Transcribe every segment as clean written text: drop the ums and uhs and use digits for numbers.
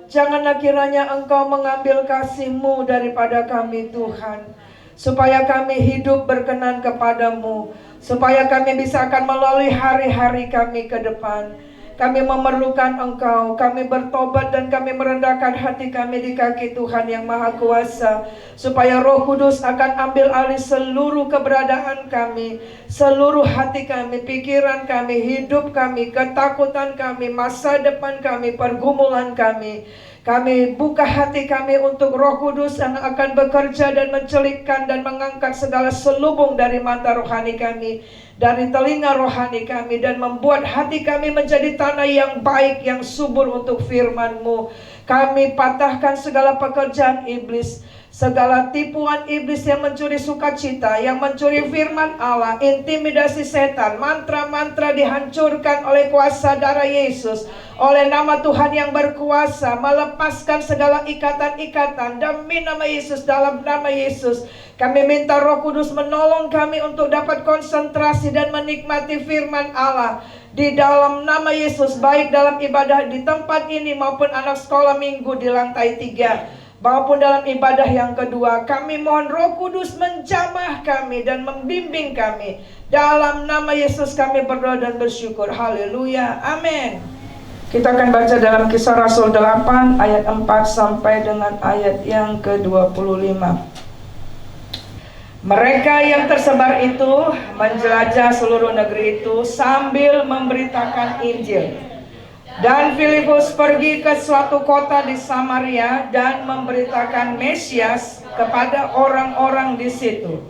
Janganlah kiranya Engkau mengambil kasih-Mu daripada kami Tuhan, supaya kami hidup berkenan kepadamu, supaya kami bisa akan melalui hari-hari kami ke depan. Kami memerlukan Engkau, kami bertobat dan kami merendahkan hati kami di kaki Tuhan yang Maha Kuasa, supaya Roh Kudus akan ambil alih seluruh keberadaan kami, seluruh hati kami, pikiran kami, hidup kami, ketakutan kami, masa depan kami, pergumulan kami. Kami buka hati kami untuk Roh Kudus yang akan bekerja dan mencelipkan dan mengangkat segala selubung dari mata rohani kami, dari telinga rohani kami, dan membuat hati kami menjadi tanah yang baik, yang subur untuk firman-Mu. Kami patahkan segala pekerjaan iblis, segala tipuan iblis yang mencuri sukacita, yang mencuri firman Allah, intimidasi setan, mantra-mantra dihancurkan oleh kuasa darah Yesus, oleh nama Tuhan yang berkuasa, melepaskan segala ikatan-ikatan demi nama Yesus. Dalam nama Yesus kami minta Roh Kudus menolong kami untuk dapat konsentrasi dan menikmati firman Allah di dalam nama Yesus, baik dalam ibadah di tempat ini maupun anak sekolah minggu di lantai 3, maupun dalam ibadah yang kedua. Kami mohon Roh Kudus menjamah kami dan membimbing kami. Dalam nama Yesus kami berdoa dan bersyukur. Haleluya, amin. Kita akan baca dalam Kisah Rasul 8 ayat 4 sampai dengan ayat yang ke-25. Mereka yang tersebar itu menjelajah seluruh negeri itu sambil memberitakan Injil. Dan Filipus pergi ke suatu kota di Samaria dan memberitakan Mesias kepada orang-orang di situ.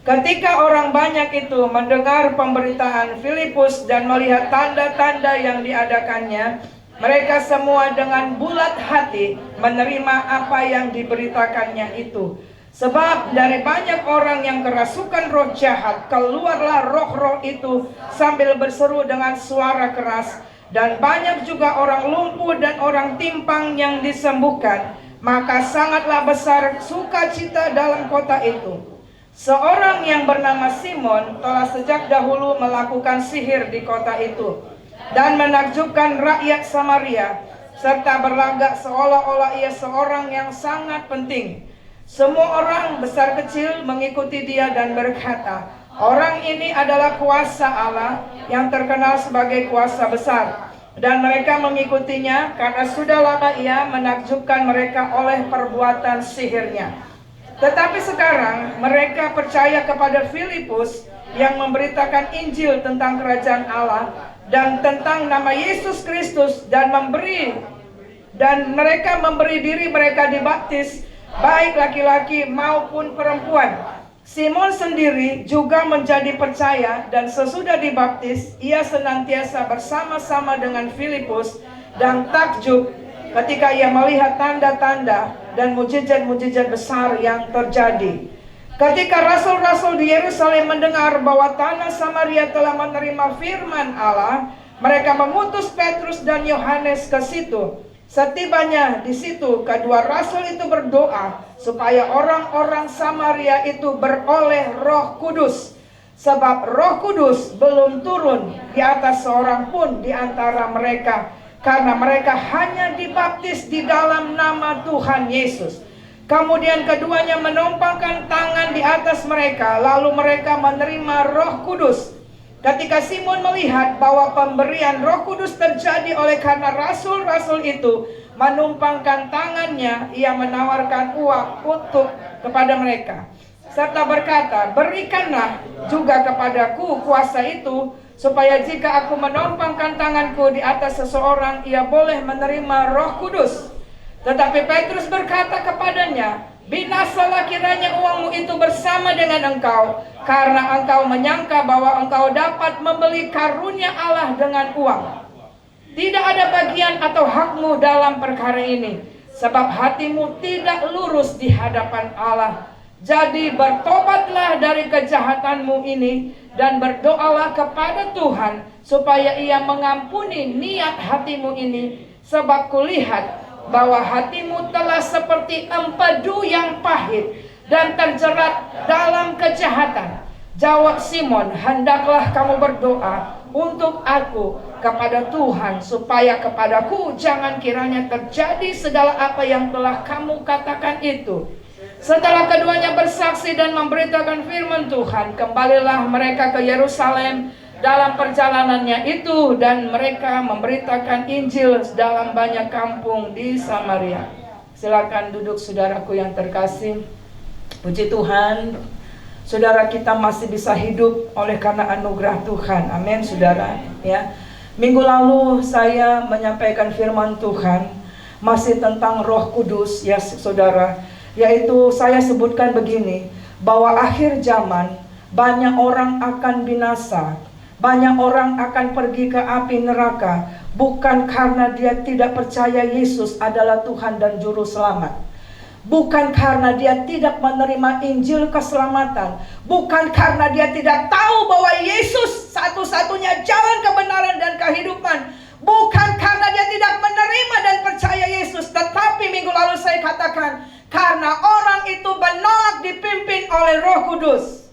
Ketika orang banyak itu mendengar pemberitaan Filipus dan melihat tanda-tanda yang diadakannya, mereka semua dengan bulat hati menerima apa yang diberitakannya itu. Sebab dari banyak orang yang kerasukan roh jahat, keluarlah roh-roh itu sambil berseru dengan suara keras. Dan banyak juga orang lumpuh dan orang timpang yang disembuhkan. Maka sangatlah besar sukacita dalam kota itu. Seorang yang bernama Simon telah sejak dahulu melakukan sihir di kota itu dan menakjubkan rakyat Samaria, serta berlagak seolah-olah ia seorang yang sangat penting. Semua orang besar kecil mengikuti dia dan berkata, orang ini adalah kuasa Allah yang terkenal sebagai kuasa besar. Dan mereka mengikutinya karena sudah lama ia menakjubkan mereka oleh perbuatan sihirnya. Tetapi sekarang mereka percaya kepada Filipus yang memberitakan Injil tentang kerajaan Allah dan tentang nama Yesus Kristus, dan mereka memberi diri mereka dibaptis, baik laki-laki maupun perempuan. Simon sendiri juga menjadi percaya, dan sesudah dibaptis ia senantiasa bersama-sama dengan Filipus dan takjub ketika ia melihat tanda-tanda dan mujizat-mujizat besar yang terjadi. Ketika rasul-rasul di Yerusalem mendengar bahwa tanah Samaria telah menerima firman Allah, mereka mengutus Petrus dan Yohanes ke situ. Setibanya di situ, kedua rasul itu berdoa supaya orang-orang Samaria itu beroleh Roh Kudus, sebab Roh Kudus belum turun di atas seorang pun di antara mereka, karena mereka hanya dibaptis di dalam nama Tuhan Yesus. Kemudian keduanya menumpangkan tangan di atas mereka, lalu mereka menerima Roh Kudus. Ketika Simon melihat bahwa pemberian Roh Kudus terjadi oleh karena rasul-rasul itu menumpangkan tangannya, ia menawarkan uang untuk kepada mereka, serta berkata, berikanlah juga kepadaku kuasa itu, supaya jika aku menumpangkan tanganku di atas seseorang, ia boleh menerima Roh Kudus. Tetapi Petrus berkata kepadanya, binasalah kiranya uangmu itu bersama dengan engkau, karena engkau menyangka bahwa engkau dapat membeli karunia Allah dengan uang. Tidak ada bagian atau hakmu dalam perkara ini, sebab hatimu tidak lurus di hadapan Allah. Jadi bertobatlah dari kejahatanmu ini dan berdoalah kepada Tuhan supaya ia mengampuni niat hatimu ini, sebab kulihat bahwa hatimu telah seperti empedu yang pahit dan terjerat dalam kejahatan. Jawab Simon, hendaklah kamu berdoa untuk aku, kepada Tuhan, supaya kepadaku jangan kiranya terjadi segala apa yang telah kamu katakan itu. Setelah keduanya bersaksi dan memberitakan firman Tuhan, kembalilah mereka ke Yerusalem dalam perjalanannya itu, dan mereka memberitakan Injil dalam banyak kampung di Samaria. Silakan duduk, saudaraku yang terkasih. Puji Tuhan, saudara, kita masih bisa hidup oleh karena anugerah Tuhan. Amin, saudara. Ya, minggu lalu saya menyampaikan firman Tuhan masih tentang Roh Kudus, ya saudara. Yaitu saya sebutkan begini, bahwa akhir zaman banyak orang akan binasa, banyak orang akan pergi ke api neraka, bukan karena dia tidak percaya Yesus adalah Tuhan dan Juru Selamat, bukan karena dia tidak menerima Injil keselamatan, bukan karena dia tidak tahu bahwa Yesus satu-satunya jalan kebenaran dan kehidupan, bukan karena dia tidak menerima dan percaya Yesus. Tetapi minggu lalu saya katakan, karena orang itu menolak dipimpin oleh Roh Kudus.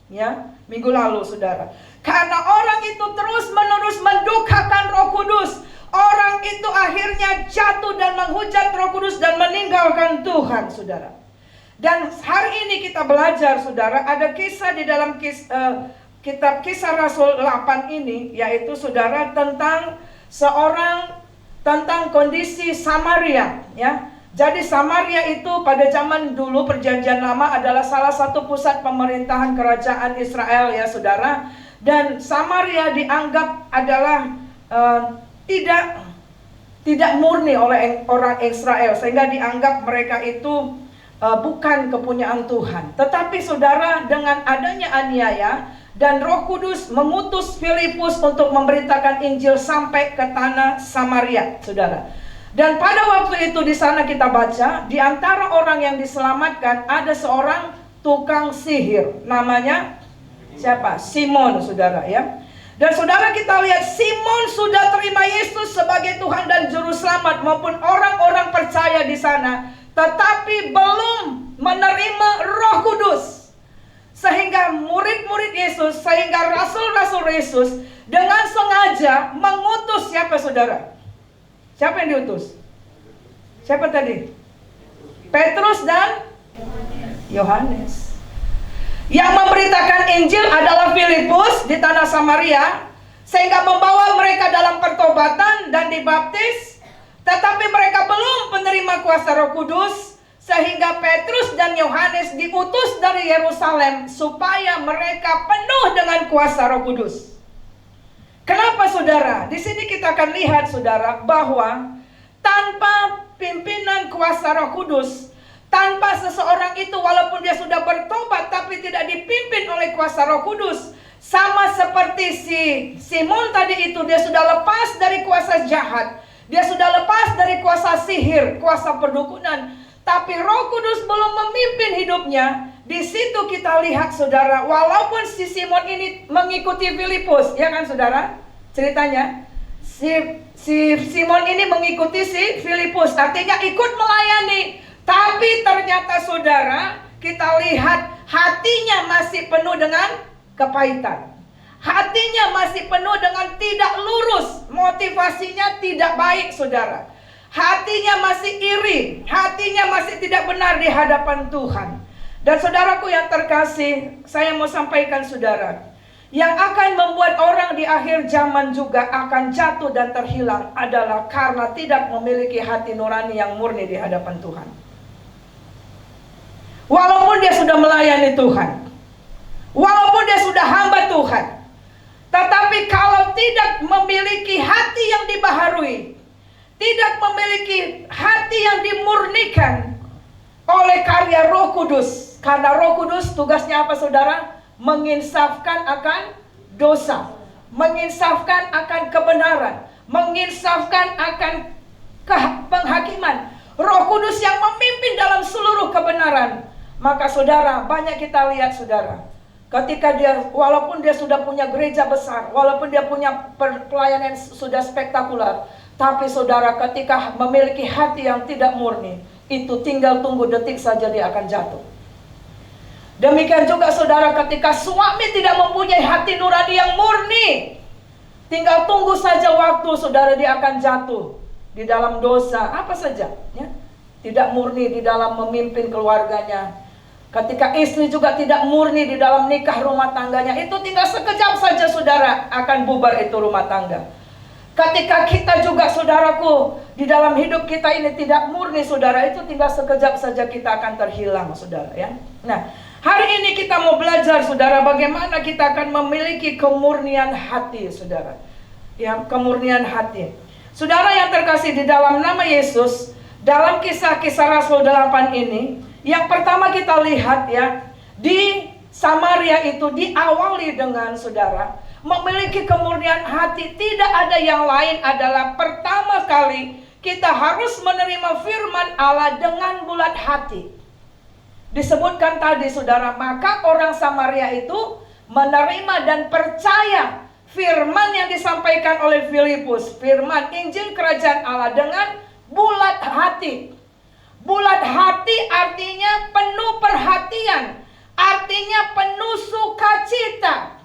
Ya, minggu lalu, saudara, karena orang itu terus-menerus mendukakan Roh Kudus, orang itu akhirnya jatuh dan menghujat Roh Kudus dan meninggalkan Tuhan, saudara. Dan hari ini kita belajar, saudara, ada kisah di dalam kitab Kisah Rasul 8 ini, yaitu, saudara, tentang kondisi Samaria, ya. Jadi Samaria itu pada zaman dulu perjanjian lama adalah salah satu pusat pemerintahan kerajaan Israel, ya saudara. Dan Samaria dianggap adalah tidak murni oleh orang Israel, sehingga dianggap mereka itu bukan kepunyaan Tuhan. Tetapi saudara, dengan adanya aniaya dan Roh Kudus mengutus Filipus untuk memberitakan Injil sampai ke tanah Samaria, saudara. Dan pada waktu itu di sana kita baca, di antara orang yang diselamatkan ada seorang tukang sihir, namanya siapa? Simon, saudara, ya. Dan saudara, kita lihat Simon sudah terima Yesus sebagai Tuhan dan Juru Selamat maupun orang-orang percaya di sana, tetapi belum menerima Roh Kudus. Sehingga murid-murid Yesus, sehingga rasul-rasul Yesus dengan sengaja mengutus siapa, saudara? Siapa yang diutus? Siapa tadi? Petrus dan Yohanes. Yang memberitakan Injil adalah Filipus di tanah Samaria, sehingga membawa mereka dalam pertobatan dan dibaptis. Tetapi mereka belum menerima kuasa Roh Kudus, sehingga Petrus dan Yohanes diutus dari Yerusalem supaya mereka penuh dengan kuasa Roh Kudus. Kenapa, saudara? Di sini kita akan lihat, saudara, bahwa tanpa pimpinan kuasa Roh Kudus, tanpa seseorang itu walaupun dia sudah bertobat tapi tidak dipimpin oleh kuasa Roh Kudus, sama seperti si Simon tadi itu, dia sudah lepas dari kuasa jahat, dia sudah lepas dari kuasa sihir, kuasa perdukunan, tapi Roh Kudus belum memimpin hidupnya. Di situ kita lihat, saudara, walaupun si Simon ini mengikuti Filipus, ya kan, saudara? Ceritanya si Simon ini mengikuti si Filipus, artinya ikut melayani. Tapi ternyata, saudara, kita lihat hatinya masih penuh dengan kepahitan. Hatinya masih penuh dengan tidak lurus, motivasinya tidak baik, saudara. Hatinya masih iri, hatinya masih tidak benar di hadapan Tuhan. Dan saudaraku yang terkasih, saya mau sampaikan, saudara, yang akan membuat orang di akhir zaman juga akan jatuh dan terhilang adalah karena tidak memiliki hati nurani yang murni di hadapan Tuhan. Walaupun dia sudah melayani Tuhan, walaupun dia sudah hamba Tuhan, tetapi kalau tidak memiliki hati yang dibaharui, tidak memiliki hati yang dimurnikan oleh karya Roh Kudus. Karena Roh Kudus tugasnya apa, saudara? Menginsafkan akan dosa, menginsafkan akan kebenaran, menginsafkan akan penghakiman. Roh Kudus yang memimpin dalam seluruh kebenaran. Maka, saudara, banyak kita lihat, saudara, ketika dia, walaupun dia sudah punya gereja besar, walaupun dia punya pelayanan sudah spektakuler, tapi saudara, ketika memiliki hati yang tidak murni, itu tinggal tunggu detik saja dia akan jatuh. Demikian juga, saudara, ketika suami tidak mempunyai hati nurani yang murni, Tinggal tunggu saja waktu saudara dia akan jatuh di dalam dosa apa saja, ya. Tidak murni di dalam memimpin keluarganya. Ketika istri juga tidak murni di dalam nikah rumah tangganya, itu tinggal sekejap saja saudara akan bubar itu rumah tangga. Ketika kita juga saudaraku di dalam hidup kita ini tidak murni saudara, itu tinggal sekejap saja kita akan terhilang saudara, ya. Nah, hari ini kita mau belajar saudara bagaimana kita akan memiliki kemurnian hati saudara. Ya, kemurnian hati. Saudara yang terkasih di dalam nama Yesus, dalam kisah-kisah Rasul 8 ini, yang pertama kita lihat ya, di Samaria itu diawali dengan saudara memiliki kemurnian hati. Tidak ada yang lain adalah pertama kali kita harus menerima firman Allah dengan bulat hati. Disebutkan tadi saudara, maka orang Samaria itu menerima dan percaya firman yang disampaikan oleh Filipus, firman Injil Kerajaan Allah dengan bulat hati. Bulat hati artinya penuh perhatian, artinya penuh sukacita.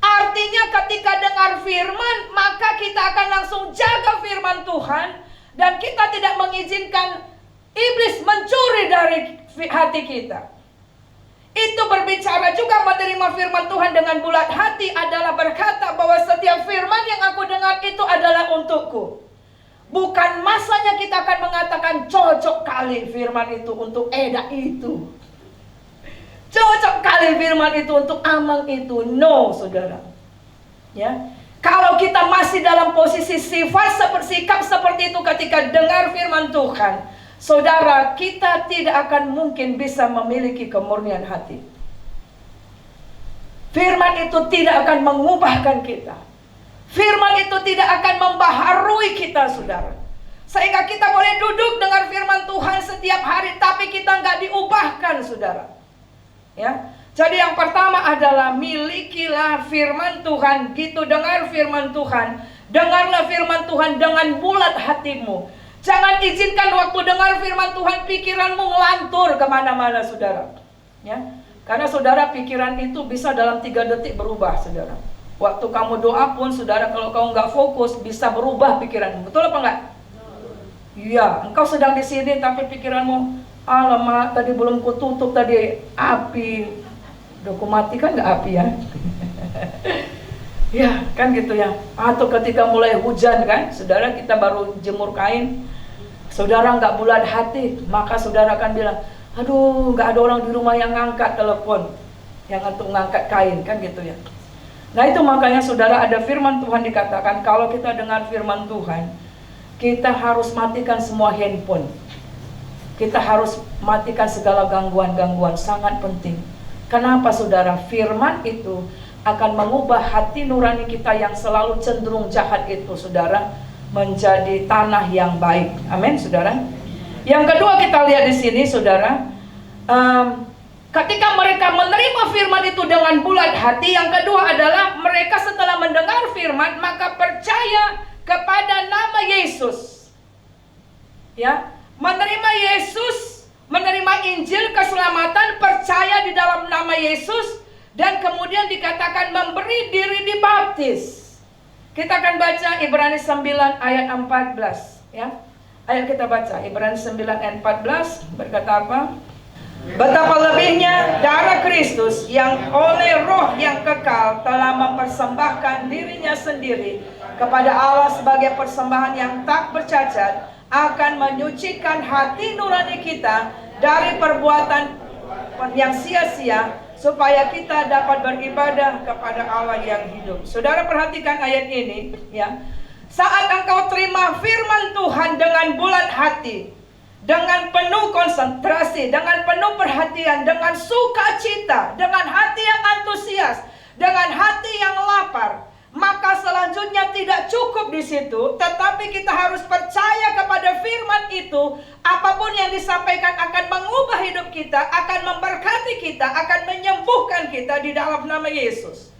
Artinya ketika dengar firman, maka kita akan langsung jaga firman Tuhan, dan kita tidak mengizinkan iblis mencuri dari hati kita. Itu berbicara juga menerima firman Tuhan dengan bulat hati adalah berkata bahwa setiap firman yang aku dengar itu adalah untukku. Bukan masanya kita akan mengatakan cocok kali firman itu untuk Eda itu, cocok kali firman itu untuk Amang itu. No saudara, ya. Kalau kita masih dalam posisi sikap seperti itu ketika dengar firman Tuhan, saudara, kita tidak akan mungkin bisa memiliki kemurnian hati. Firman itu tidak akan mengubahkan kita. Firman itu tidak akan membaharui kita, saudara. Sehingga kita boleh duduk dengan firman Tuhan setiap hari, tapi kita nggak diubahkan, saudara. Ya. Jadi yang pertama adalah milikilah firman Tuhan. Gitu dengar firman Tuhan, dengarlah firman Tuhan dengan bulat hatimu. Jangan izinkan waktu dengar firman Tuhan pikiranmu ngelantur kemana-mana saudara, ya. Karena saudara, pikiran itu bisa dalam 3 detik berubah saudara. Waktu kamu doa pun saudara, kalau kamu nggak fokus bisa berubah pikiranmu. Betul apa enggak? Iya, engkau sedang di sini tapi pikiranmu, alamak tadi belum kututup tadi api. Udah mati kan nggak api ya? Ya kan gitu ya. Atau ketika mulai hujan kan, saudara kita baru jemur kain, saudara nggak bulat hati, maka saudara akan bilang, aduh nggak ada orang di rumah yang ngangkat telepon, yang untuk ngangkat kain kan gitu ya. Nah itu makanya saudara, ada firman Tuhan dikatakan kalau kita dengar firman Tuhan, kita harus matikan semua handphone. Kita harus matikan segala gangguan-gangguan, sangat penting. Kenapa saudara? Firman itu akan mengubah hati nurani kita yang selalu cenderung jahat itu saudara, menjadi tanah yang baik. Amin saudara. Yang kedua kita lihat di sini saudara, ketika mereka menerima firman itu dengan bulat hati, yang kedua adalah mereka setelah mendengar firman maka percaya kepada nama Yesus. Ya, menerima Yesus, menerima Injil keselamatan, percaya di dalam nama Yesus, dan kemudian dikatakan memberi diri dibaptis. Kita akan baca Ibrani 9 ayat 14 ya. Ayo kita baca Ibrani 9 ayat 14, berkata apa? Betapa lebihnya darah Kristus yang oleh roh yang kekal telah mempersembahkan dirinya sendiri kepada Allah sebagai persembahan yang tak bercacat, akan menyucikan hati nurani kita dari perbuatan yang sia-sia, supaya kita dapat beribadah kepada Allah yang hidup. Saudara perhatikan ayat ini ya. Saat engkau terima firman Tuhan dengan bulat hati, dengan penuh konsentrasi, dengan penuh perhatian, dengan sukacita, dengan hati yang antusias, dengan hati yang lapar, maka selanjutnya tidak cukup di situ, tetapi kita harus percaya kepada firman itu. Apapun yang disampaikan akan mengubah hidup kita, akan memberkati kita, akan menyembuhkan kita di dalam nama Yesus.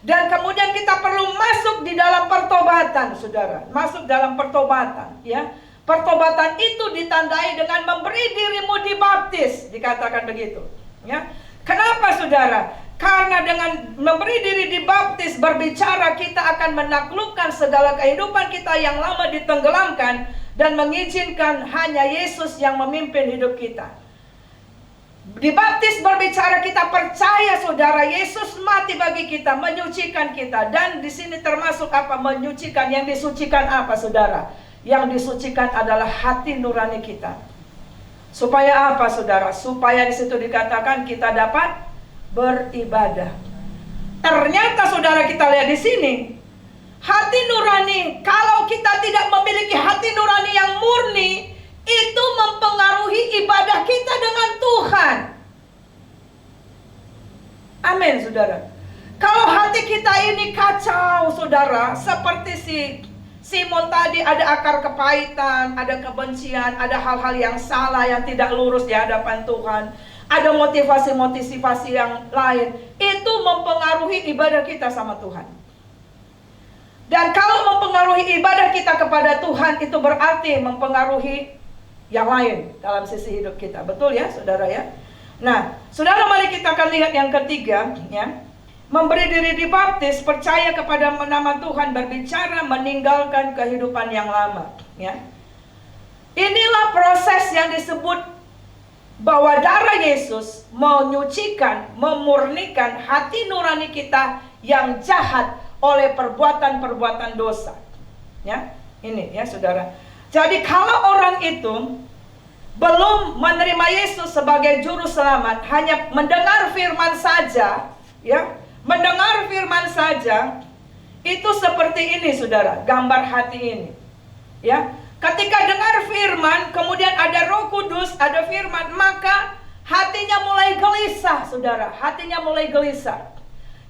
Dan kemudian kita perlu masuk di dalam pertobatan, saudara. Masuk dalam pertobatan, ya. Pertobatan itu ditandai dengan memberi dirimu dibaptis, dikatakan begitu, ya. Kenapa, saudara? Karena dengan memberi diri dibaptis, berbicara kita akan menaklukkan segala kehidupan kita yang lama ditenggelamkan dan mengizinkan hanya Yesus yang memimpin hidup kita. Dibaptis berbicara kita percaya saudara, Yesus mati bagi kita, menyucikan kita. Dan di sini termasuk apa? Menyucikan. Yang disucikan apa saudara? Yang disucikan adalah hati nurani kita. Supaya apa saudara? Supaya di situ dikatakan kita dapat beribadah. Ternyata saudara, kita lihat di sini, hati nurani, kalau kita tidak memiliki hati nurani yang murni, itu mempengaruhi ibadah kita dengan Tuhan. Amin saudara. Kalau hati kita ini kacau saudara, seperti si Simon tadi, ada akar kepahitan, ada kebencian, ada hal-hal yang salah, yang tidak lurus di hadapan Tuhan, ada motivasi-motivasi yang lain, itu mempengaruhi ibadah kita sama Tuhan. Dan kalau mempengaruhi ibadah kita kepada Tuhan, itu berarti mempengaruhi yang lain dalam sisi hidup kita. Betul ya saudara ya? Nah saudara, mari kita akan lihat yang ketiga ya. Memberi diri dibaptis, percaya kepada nama Tuhan, berbicara meninggalkan kehidupan yang lama ya. Inilah proses yang disebut bahwa darah Yesus menyucikan, memurnikan hati nurani kita yang jahat oleh perbuatan-perbuatan dosa. Ya, ini ya saudara. Jadi kalau orang itu belum menerima Yesus sebagai juru selamat, hanya mendengar firman saja, ya, mendengar firman saja, itu seperti ini saudara, gambar hati ini. Ya. Ketika dengar firman, kemudian ada Roh Kudus, ada firman, maka hatinya mulai gelisah, saudara. Hatinya mulai gelisah.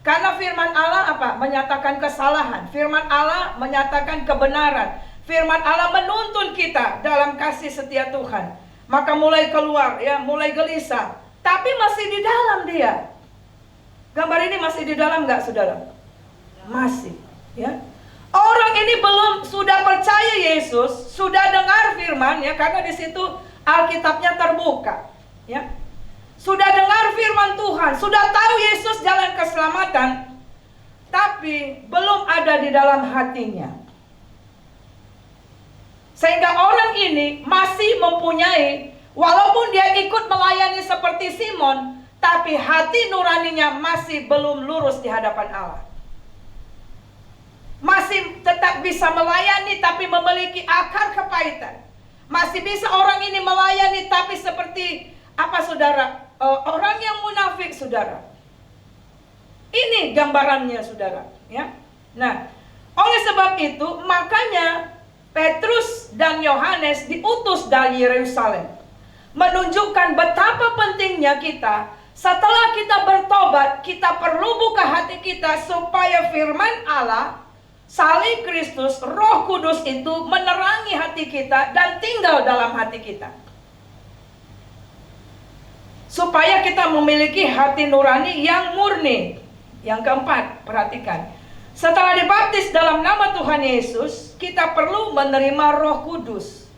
Karena firman Allah apa? Menyatakan kesalahan. Firman Allah menyatakan kebenaran. Firman Allah menuntun kita dalam kasih setia Tuhan. Maka mulai keluar, ya, mulai gelisah. Tapi masih di dalam dia. Gambar ini masih di dalam nggak, saudara? Masih, ya. Orang ini belum sudah percaya Yesus, sudah dengar firman ya, karena di situ Alkitabnya terbuka, ya. Sudah dengar firman Tuhan, sudah tahu Yesus jalan keselamatan, tapi belum ada di dalam hatinya. Sehingga orang ini masih mempunyai, walaupun dia ikut melayani seperti Simon, tapi hati nuraninya masih belum lurus di hadapan Allah. Masih tetap bisa melayani tapi memiliki akar kepahitan. Masih bisa orang ini melayani tapi seperti apa saudara? Orang yang munafik saudara. Ini gambarannya saudara, ya. Nah, oleh sebab itu makanya Petrus dan Yohanes diutus dari Yerusalem, menunjukkan betapa pentingnya kita setelah kita bertobat, kita perlu buka hati kita supaya firman Allah, salib Kristus, Roh Kudus itu menerangi hati kita dan tinggal dalam hati kita. Supaya kita memiliki hati nurani yang murni. Yang keempat, perhatikan. Setelah dibaptis dalam nama Tuhan Yesus, kita perlu menerima Roh Kudus.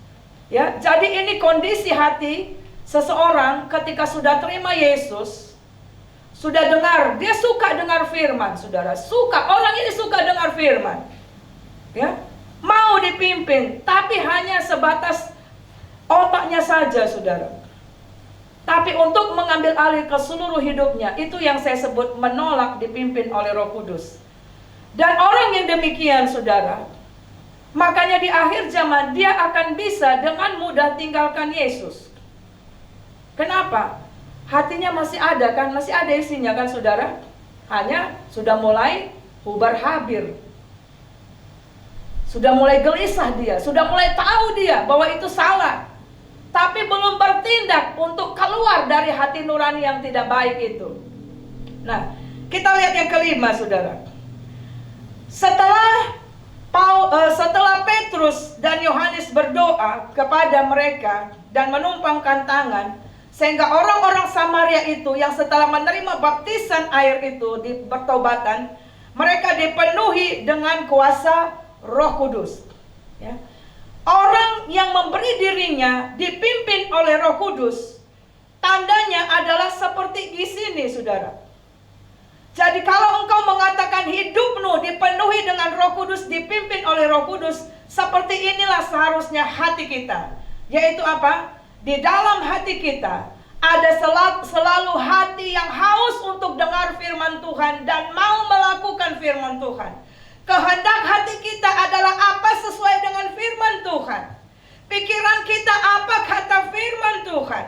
Ya, jadi ini kondisi hati seseorang ketika sudah terima Yesus, sudah dengar, dia suka dengar firman, saudara. Suka, orang ini suka dengar firman. Ya, mau dipimpin, tapi hanya sebatas otaknya saja, saudara. Tapi untuk mengambil alih ke seluruh hidupnya, itu yang saya sebut menolak dipimpin oleh Roh Kudus. Dan orang yang demikian, saudara, makanya di akhir zaman dia akan bisa dengan mudah tinggalkan Yesus. Kenapa? Hatinya masih ada kan, masih ada isinya kan saudara. Hanya sudah mulai hubar habir. Sudah mulai gelisah dia, sudah mulai tahu dia bahwa itu salah. Tapi belum bertindak untuk keluar dari hati nurani yang tidak baik itu. Nah, kita lihat yang kelima saudara. Setelah Petrus dan Yohanes berdoa kepada mereka dan menumpangkan tangan, sehingga orang-orang Samaria itu yang setelah menerima baptisan air itu di pertobatan, mereka dipenuhi dengan kuasa Roh Kudus. Ya. Orang yang memberi dirinya dipimpin oleh Roh Kudus, tandanya adalah seperti di sini, saudara. Jadi kalau engkau mengatakan hidupmu dipenuhi dengan Roh Kudus, dipimpin oleh Roh Kudus, seperti inilah seharusnya hati kita. Yaitu apa? Di dalam hati kita ada selalu hati yang haus untuk dengar firman Tuhan dan mau melakukan firman Tuhan. Kehendak hati kita adalah apa sesuai dengan firman Tuhan. Pikiran kita apa kata firman Tuhan.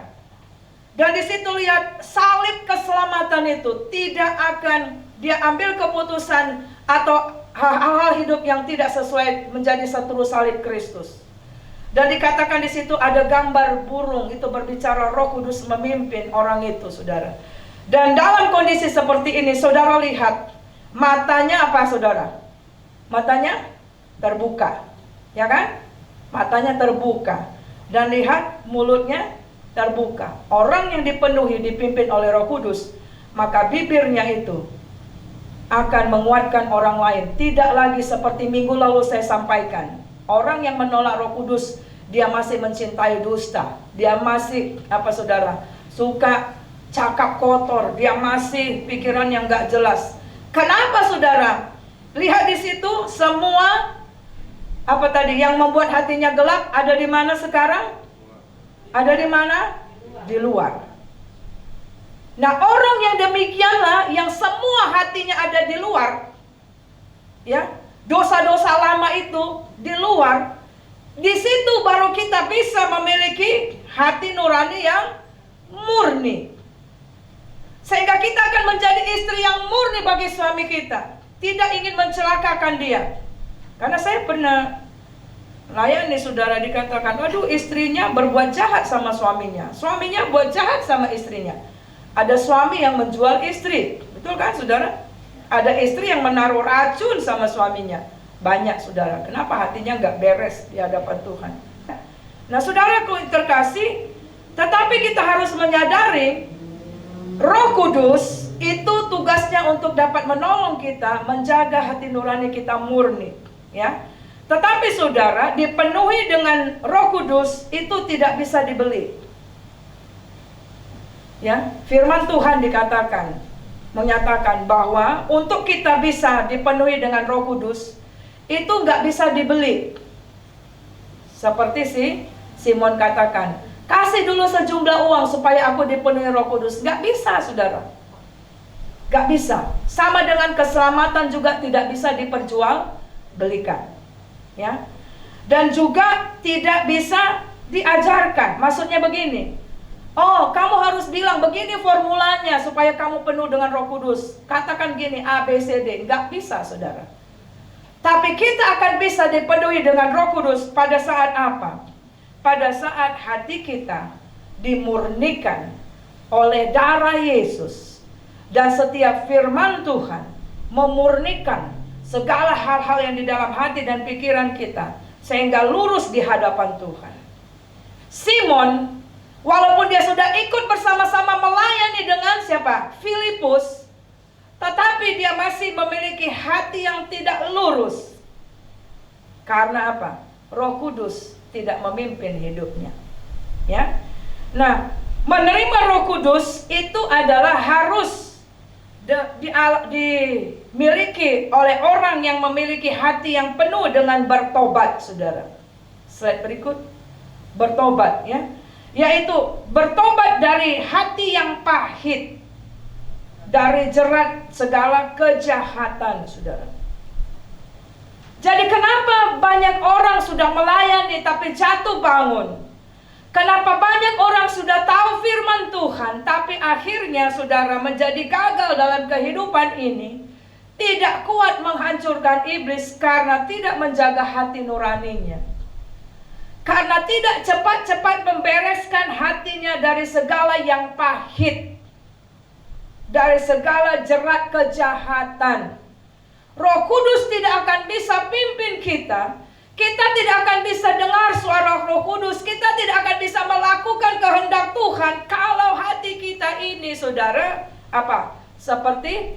Dan di situ lihat salib keselamatan itu tidak akan dia ambil keputusan atau hal-hal hidup yang tidak sesuai menjadi seteru salib Kristus. Dan dikatakan di situ ada gambar burung, itu berbicara Roh Kudus memimpin orang itu, saudara. Dan dalam kondisi seperti ini, saudara lihat matanya apa, saudara? Matanya terbuka, ya kan? Matanya terbuka. Dan lihat mulutnya terbuka. Orang yang dipenuhi, dipimpin oleh Roh Kudus, maka bibirnya itu akan menguatkan orang lain. Tidak lagi seperti minggu lalu saya sampaikan. Orang yang menolak Roh Kudus, dia masih mencintai dusta. Dia masih, saudara, suka cakap kotor. Dia masih pikiran yang gak jelas. Kenapa, saudara? Lihat di situ semua yang membuat hatinya gelap ada di mana sekarang? Ada di mana? Di luar. Nah, orang yang demikianlah yang semua hatinya ada di luar, ya, dosa-dosa lama itu di luar. Di situ baru kita bisa memiliki hati nurani yang murni. Sehingga kita akan menjadi istri yang murni bagi suami kita. Tidak ingin mencelakakan dia. Karena saya pernah layani saudara, dikatakan, aduh istrinya berbuat jahat sama suaminya. Suaminya buat jahat sama istrinya. Ada suami yang menjual istri. Betul kan saudara? Ada istri yang menaruh racun sama suaminya. Banyak saudara. Kenapa hatinya nggak beres di hadapan Tuhan? Nah saudaraku terkasih, tetapi kita harus menyadari Roh Kudus itu tugasnya untuk dapat menolong kita menjaga hati nurani kita murni, ya. Tetapi saudara, dipenuhi dengan Roh Kudus itu tidak bisa dibeli. Ya, firman Tuhan menyatakan bahwa untuk kita bisa dipenuhi dengan Roh Kudus itu nggak bisa dibeli. Seperti Simon katakan, kasih dulu sejumlah uang supaya aku dipenuhi Roh Kudus. Nggak bisa, saudara. Nggak bisa. Sama dengan keselamatan juga tidak bisa diperjualbelikan. Ya. Dan juga tidak bisa diajarkan. Maksudnya begini, oh kamu harus bilang begini formulanya supaya kamu penuh dengan Roh Kudus. Katakan gini A, B, C, D. Nggak bisa saudara. Tapi kita akan bisa dipenuhi dengan Roh Kudus pada saat apa? Pada saat hati kita dimurnikan oleh darah Yesus. Dan setiap firman Tuhan memurnikan segala hal-hal yang di dalam hati dan pikiran kita, sehingga lurus di hadapan Tuhan. Simon, walaupun dia sudah ikut bersama-sama melayani dengan siapa? Filipus, tetapi dia masih memiliki hati yang tidak lurus. Karena apa? Roh Kudus tidak memimpin hidupnya. Ya. Nah, menerima Roh Kudus itu adalah harus dimiliki oleh orang yang memiliki hati yang penuh dengan bertobat, saudara. Slide berikut. Bertobat, ya. Yaitu bertobat dari hati yang pahit, dari jerat segala kejahatan, saudara. Jadi kenapa banyak orang sudah melayani tapi jatuh bangun? Kenapa banyak orang sudah tahu firman Tuhan, tapi akhirnya saudara menjadi gagal dalam kehidupan ini, tidak kuat menghancurkan iblis karena tidak menjaga hati nuraninya. Karena tidak cepat-cepat membereskan hatinya dari segala yang pahit, dari segala jerat kejahatan. Roh Kudus tidak akan bisa pimpin kita. Kita tidak akan bisa dengar suara Roh Kudus. Kita tidak akan bisa melakukan kehendak Tuhan kalau hati kita ini, saudara, seperti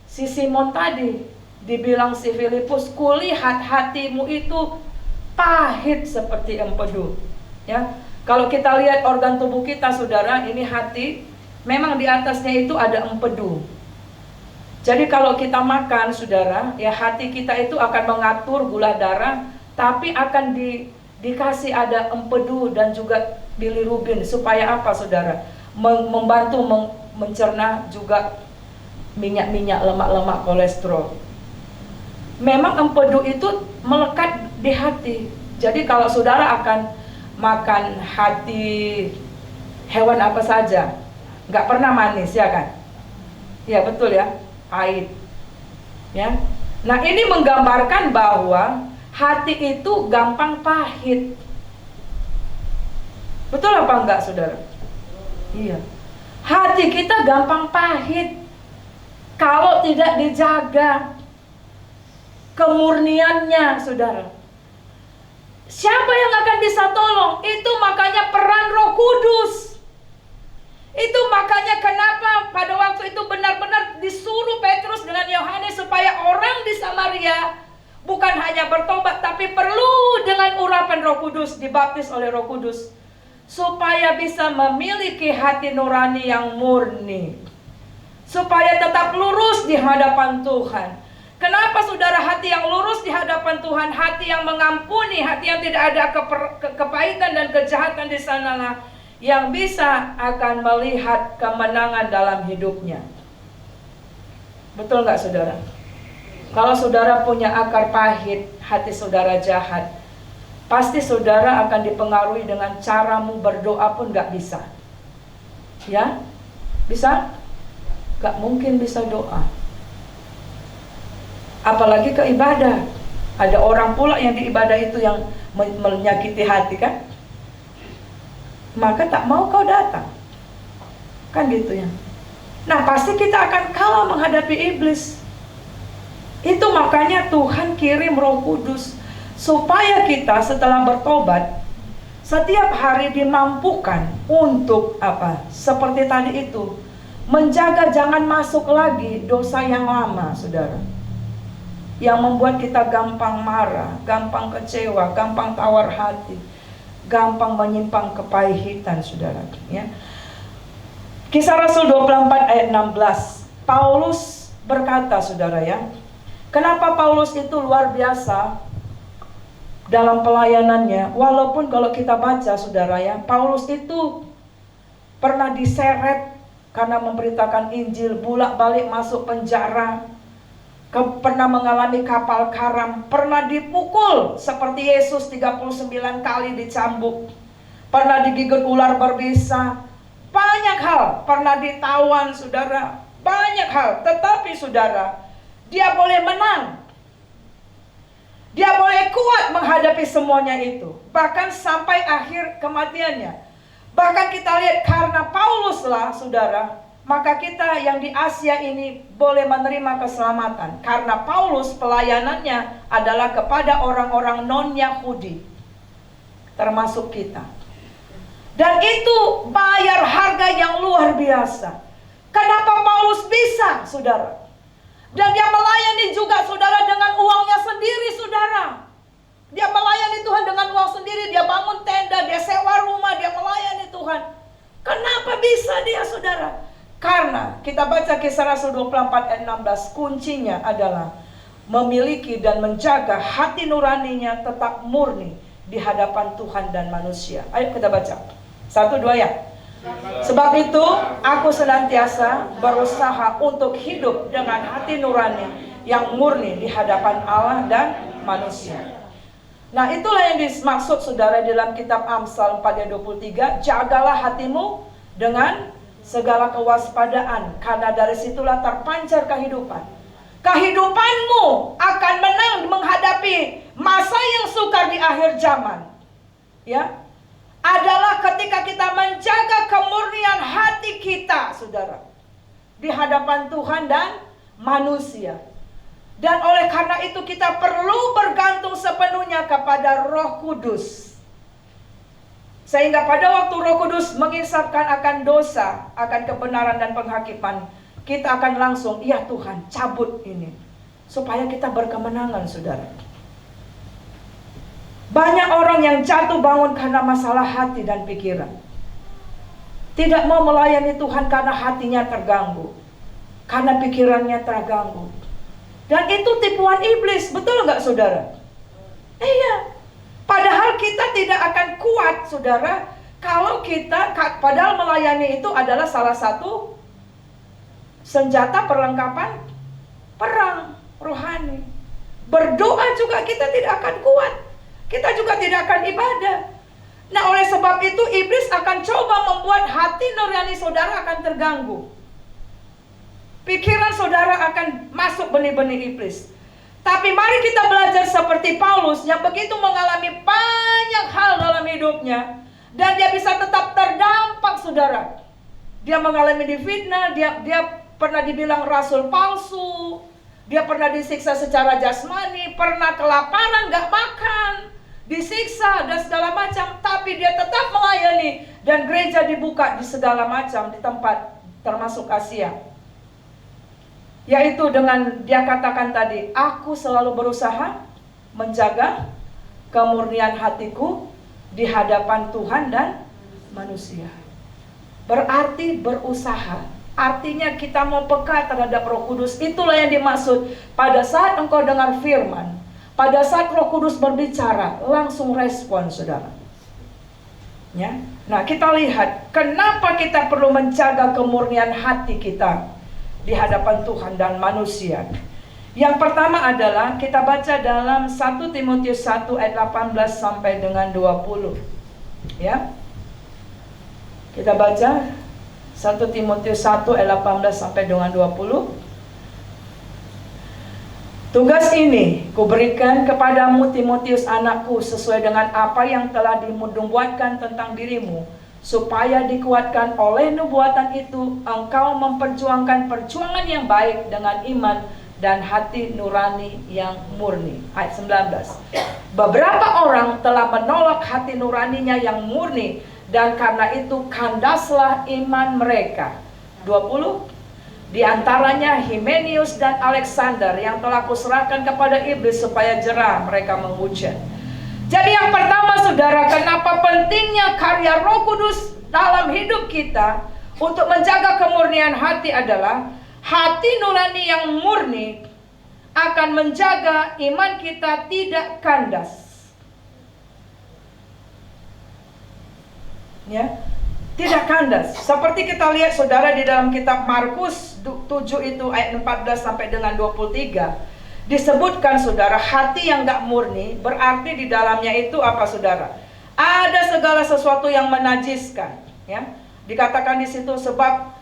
si Simon tadi, dibilang si Filipus, kulihat hatimu itu pahit seperti empedu. Ya, kalau kita lihat organ tubuh kita, saudara, ini hati, memang di atasnya itu ada empedu. Jadi kalau kita makan, saudara, ya hati kita itu akan mengatur gula darah, tapi akan dikasih ada empedu dan juga bilirubin. Supaya apa, saudara? Membantu mencerna juga minyak-minyak, lemak-lemak, kolesterol. Memang empedu itu melekat di hati. Jadi kalau saudara akan makan hati hewan apa saja, nggak pernah manis, ya kan? Ya betul ya, pahit. Ya. Nah ini menggambarkan bahwa hati itu gampang pahit. Betul apa enggak, saudara? Iya. Hati kita gampang pahit kalau tidak dijaga kemurniannya, saudara. Siapa yang akan bisa tolong? Itu makanya peran Roh Kudus. Itu makanya kenapa pada waktu itu benar-benar disuruh Petrus dengan Yohanes supaya orang di Samaria bukan hanya bertobat, tapi perlu dengan urapan Roh Kudus, dibaptis oleh Roh Kudus, supaya bisa memiliki hati nurani yang murni, supaya tetap lurus di hadapan Tuhan. Kenapa, saudara? Hati yang lurus di hadapan Tuhan, hati yang mengampuni, hati yang tidak ada kepahitan dan kejahatan di sanalah yang bisa akan melihat kemenangan dalam hidupnya. Betul nggak, saudara? Kalau saudara punya akar pahit, hati saudara jahat, pasti saudara akan dipengaruhi dengan caramu berdoa pun nggak bisa. Ya? Bisa? Nggak mungkin bisa doa. Apalagi ke ibadah. Ada orang pula yang di ibadah itu yang menyakiti hati, kan? Maka tak mau kau datang. Kan gitu ya. Nah pasti kita akan kalah menghadapi iblis. Itu makanya Tuhan kirim Roh Kudus, supaya kita setelah bertobat setiap hari dimampukan untuk apa? Seperti tadi itu, menjaga jangan masuk lagi dosa yang lama, saudara, yang membuat kita gampang marah, gampang kecewa, gampang tawar hati, gampang menyimpang kepahitan, saudara. Ya. Kisah Rasul 24 ayat 16, Paulus berkata, saudara ya, kenapa Paulus itu luar biasa dalam pelayanannya. Walaupun kalau kita baca, saudara ya, Paulus itu pernah diseret karena memberitakan Injil, bolak-balik masuk penjara, pernah mengalami kapal karam, pernah dipukul seperti Yesus 39 kali dicambuk, pernah digigit ular berbisa, banyak hal, pernah ditawan, saudara, banyak hal. Tetapi saudara, dia boleh menang, dia boleh kuat menghadapi semuanya itu, bahkan sampai akhir kematiannya. Bahkan kita lihat karena Paulus lah, saudara, maka kita yang di Asia ini boleh menerima keselamatan. Karena Paulus pelayanannya adalah kepada orang-orang non-Yahudi, termasuk kita. Dan itu bayar harga yang luar biasa. Kenapa Paulus bisa, saudara? Dan dia melayani juga, saudara, dengan uangnya sendiri, saudara. Dia melayani Tuhan dengan uang sendiri. Dia bangun tenda, dia sewa rumah, dia melayani Tuhan. Kenapa bisa dia, saudara? Karena kita baca Kisah Rasul 24 ayat 16, kuncinya adalah memiliki dan menjaga hati nuraninya tetap murni di hadapan Tuhan dan manusia. Ayo kita baca 1, 2 ya. Sebab itu aku senantiasa berusaha untuk hidup dengan hati nurani yang murni di hadapan Allah dan manusia. Nah itulah yang dimaksud, saudara, dalam kitab Amsal 4 ayat 23, jagalah hatimu dengan segala kewaspadaan, karena dari situlah terpancar kehidupan. Kehidupanmu akan menang menghadapi masa yang sukar di akhir zaman. Ya, adalah ketika kita menjaga kemurnian hati kita, saudara, di hadapan Tuhan dan manusia. Dan oleh karena itu kita perlu bergantung sepenuhnya kepada Roh Kudus. Sehingga pada waktu Roh Kudus mengisapkan akan dosa, akan kebenaran dan penghakiman, kita akan langsung, ya Tuhan, cabut ini. Supaya kita berkemenangan, saudara. Banyak orang yang jatuh bangun karena masalah hati dan pikiran. Tidak mau melayani Tuhan karena hatinya terganggu. karena pikirannya terganggu. Dan itu tipuan iblis, betul nggak saudara? Iya. Padahal kita tidak akan kuat, saudara, kalau kita, padahal melayani itu adalah salah satu senjata perlengkapan perang rohani. Berdoa juga kita tidak akan kuat. Kita juga tidak akan ibadah. Nah, oleh sebab itu iblis akan coba membuat hati nurani saudara akan terganggu. Pikiran saudara akan masuk benih-benih iblis. Tapi mari kita belajar seperti Paulus yang begitu mengalami banyak hal dalam hidupnya. Dan dia bisa tetap terdampak, saudara. Dia mengalami difitnah, dia pernah dibilang rasul palsu. Dia pernah disiksa secara jasmani, pernah kelaparan, gak makan, disiksa dan segala macam. Tapi dia tetap melayani. Dan gereja dibuka di segala macam di tempat termasuk Asia. Yaitu dengan dia katakan tadi, aku selalu berusaha menjaga kemurnian hatiku di hadapan Tuhan dan manusia. Berarti berusaha. Artinya kita mau peka terhadap Roh Kudus. Itulah yang dimaksud. Pada saat engkau dengar firman, pada saat Roh Kudus berbicara, langsung respon, saudara. Ya. Nah, kita lihat kenapa kita perlu menjaga kemurnian hati kita di hadapan Tuhan dan manusia. Yang pertama adalah kita baca dalam 1 Timotius 1 ayat 18 sampai dengan 20. Ya. Kita baca 1 Timotius 1 ayat 18 sampai dengan 20. Tugas ini kuberikan kepadamu Timotius anakku sesuai dengan apa yang telah dinubuatkan tentang dirimu, supaya dikuatkan oleh nubuatan itu engkau memperjuangkan perjuangan yang baik dengan iman dan hati nurani yang murni. Ayat 19. Beberapa orang telah menolak hati nuraninya yang murni, dan karena itu kandaslah iman mereka. 20. Di antaranya Himenius dan Alexander yang telah kuserahkan kepada iblis supaya jerah mereka menghujat. Jadi yang pertama, saudara, kenapa pentingnya karya Roh Kudus dalam hidup kita untuk menjaga kemurnian hati adalah hati nurani yang murni akan menjaga iman kita tidak kandas. Ya, tidak kandas. Seperti kita lihat, saudara, di dalam kitab Markus 7 itu ayat 14 sampai dengan 23. Disebutkan, saudara, hati yang gak murni berarti di dalamnya itu apa, saudara? Ada segala sesuatu yang menajiskan, ya. Dikatakan di situ, sebab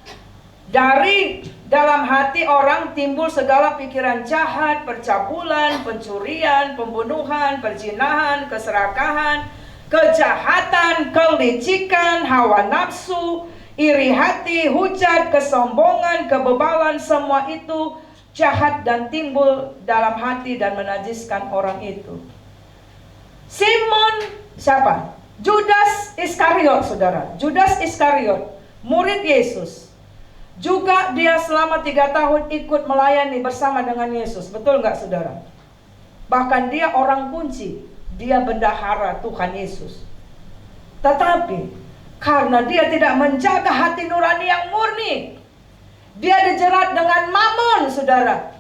dari dalam hati orang timbul segala pikiran jahat, percabulan, pencurian, pembunuhan, perzinahan, keserakahan, kejahatan, kelicikan, hawa nafsu, iri hati, hujat, kesombongan, kebebalan, semua itu jahat dan timbul dalam hati dan menajiskan orang itu. Simon siapa? Judas Iskariot, saudara. Judas Iskariot, murid Yesus. Juga dia selama 3 tahun ikut melayani bersama dengan Yesus. Betul nggak, saudara? Bahkan dia orang kunci. Dia bendahara Tuhan Yesus. Tetapi karena dia tidak menjaga hati nurani yang murni, dia dijerat dengan mamon, saudara.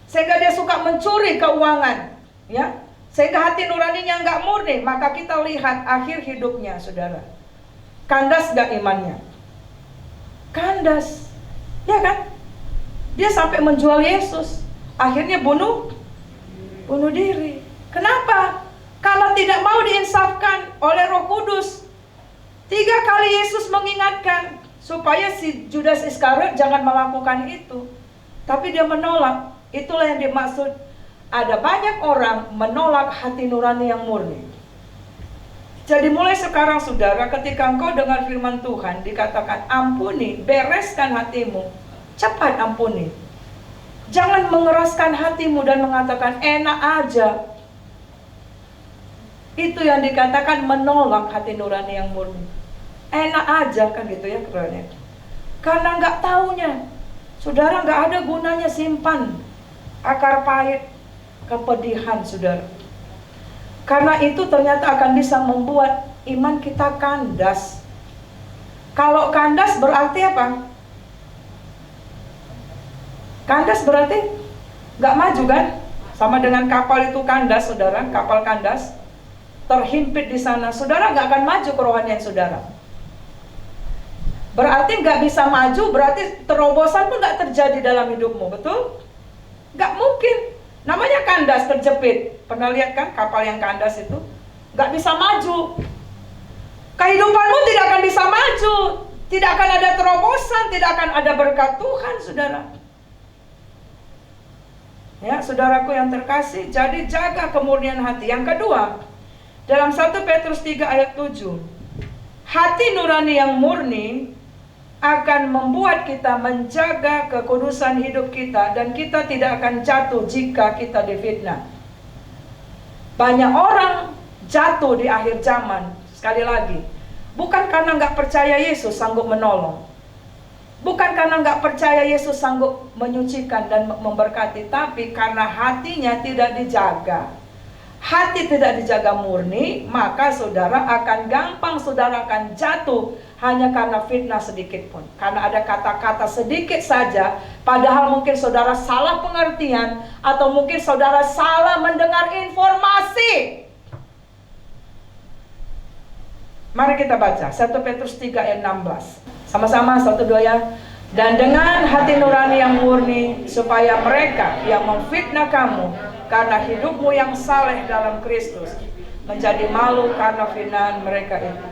Sehingga dia suka mencuri keuangan, ya. Sehingga hati nuraninya nggak murni. Maka kita lihat akhir hidupnya, saudara. Kandas gak imannya? Kandas, ya kan? Dia sampai menjual Yesus. Akhirnya bunuh diri. Kenapa? Karena tidak mau diinsafkan oleh Roh Kudus. 3 kali Yesus mengingatkan supaya si Judas Iskariot jangan melakukan itu. Tapi dia menolak. Itulah yang dimaksud, ada banyak orang menolak hati nurani yang murni. Jadi mulai sekarang, saudara, ketika engkau dengar firman Tuhan dikatakan ampuni, bereskan hatimu, cepat ampuni. Jangan mengeraskan hatimu dan mengatakan enak aja. Itu yang dikatakan menolak hati nurani yang murni. Enak aja, kan gitu ya kerennya. Karena nggak taunya, saudara, nggak ada gunanya simpan akar pahit kepedihan, saudara. Karena itu ternyata akan bisa membuat iman kita kandas. Kalau kandas berarti apa? Kandas berarti nggak maju kan? Sama dengan kapal itu kandas, saudara, kapal kandas terhimpit di sana, saudara nggak akan maju kerohanian saudara. Berarti nggak bisa maju, berarti terobosan pun nggak terjadi dalam hidupmu, betul? Nggak mungkin. Namanya kandas, terjepit. Pernah lihat kan kapal yang kandas itu? Nggak bisa maju. Kehidupanmu tidak akan bisa maju. Tidak akan ada terobosan, tidak akan ada berkat Tuhan, saudara. Ya, saudaraku yang terkasih, jadi jaga kemurnian hati. Yang kedua, dalam 1 Petrus 3 ayat 7, hati nurani yang murni akan membuat kita menjaga kekudusan hidup kita, dan kita tidak akan jatuh jika kita difitnah. Banyak orang jatuh di akhir zaman, sekali lagi, bukan karena nggak percaya Yesus sanggup menolong, bukan karena nggak percaya Yesus sanggup menyucikan dan memberkati, tapi karena hatinya tidak dijaga. Hati tidak dijaga murni, maka saudara akan gampang, saudara akan jatuh hanya karena fitnah sedikit pun. Karena ada kata-kata sedikit saja, padahal mungkin saudara salah pengertian, atau mungkin saudara salah mendengar informasi. Mari kita baca 1 Petrus 3 ayat 16. Sama-sama, 1, 2 ya. Dan dengan hati nurani yang murni, supaya mereka yang memfitnah kamu karena hidupmu yang saleh dalam Kristus menjadi malu karena fitnahan mereka itu.